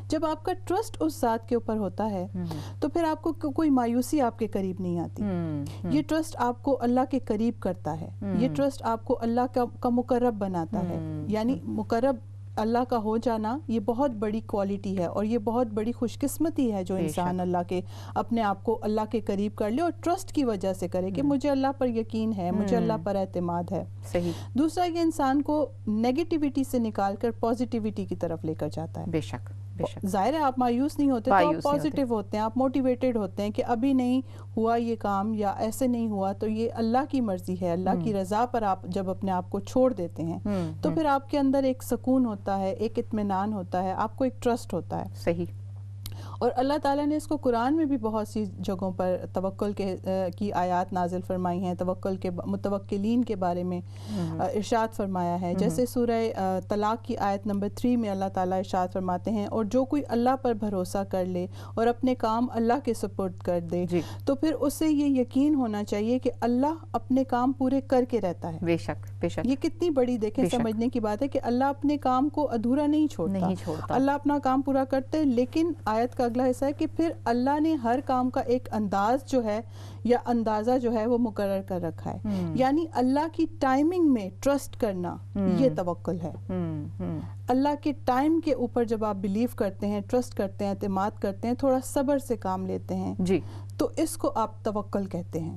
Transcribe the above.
جب آپ کا ٹرسٹ اس ذات کے اوپر ہوتا ہے تو پھر آپ کو کوئی مایوسی آپ کے قریب نہیں آتی. یہ ٹرسٹ آپ کو اللہ کے قریب کرتا ہے, یہ ٹرسٹ آپ کو اللہ کا مقرب بناتا ہے. یعنی مقرب اللہ کا ہو جانا یہ بہت بڑی کوالٹی ہے, اور یہ بہت بڑی خوش قسمتی ہے جو انسان اللہ کے اپنے آپ کو اللہ کے قریب کر لے اور ٹرسٹ کی وجہ سے کرے کہ مجھے اللہ پر یقین ہے, مجھے اللہ پر اعتماد ہے. صحیح. دوسرا یہ انسان کو نیگیٹیوٹی سے نکال کر پازیٹیوٹی کی طرف لے کر جاتا ہے. بے شک. ظاہر ہے آپ مایوس نہیں ہوتے تو آپ پازیٹیو ہوتے ہیں, آپ موٹیویٹڈ ہوتے ہیں کہ ابھی نہیں ہوا یہ کام یا ایسے نہیں ہوا تو یہ اللہ کی مرضی ہے, اللہ کی رضا پر آپ جب اپنے آپ کو چھوڑ دیتے ہیں تو پھر آپ کے اندر ایک سکون ہوتا ہے, ایک اطمینان ہوتا ہے, آپ کو ایک ٹرسٹ ہوتا ہے. صحیح. اور اللہ تعالیٰ نے اس کو قرآن میں بھی بہت سی جگہوں پر توکل کی آیات نازل فرمائی ہیں, توکل کے متوکلین کے بارے میں ارشاد فرمایا ہے. جیسے سورہ طلاق کی آیت نمبر 3 میں اللہ تعالیٰ ارشاد فرماتے ہیں, اور جو کوئی اللہ پر بھروسہ کر لے اور اپنے کام اللہ کے سپرد کر دے تو پھر اسے یہ یقین ہونا چاہیے کہ اللہ اپنے کام پورے کر کے رہتا ہے. بے شک. بے شک. یہ کتنی بڑی دیکھیں سمجھنے کی بات ہے کہ اللہ اپنے کام کو ادھورا نہیں چھوڑتا, اللہ اپنا کام پورا کرتے. لیکن آیت کا اگلا حصہ ہے کہ پھر اللہ نے ہر کام کا ایک انداز جو ہے یا اندازہ جو ہے وہ مقرر کر رکھا ہے. یعنی اللہ کی ٹائمنگ میں ٹرسٹ کرنا یہ توکل ہے. اللہ کے ٹائم کے اوپر جب آپ بلیو کرتے ہیں, ٹرسٹ کرتے ہیں, اعتماد کرتے ہیں, تھوڑا صبر سے کام لیتے ہیں, تو اس کو آپ توکل کہتے ہیں.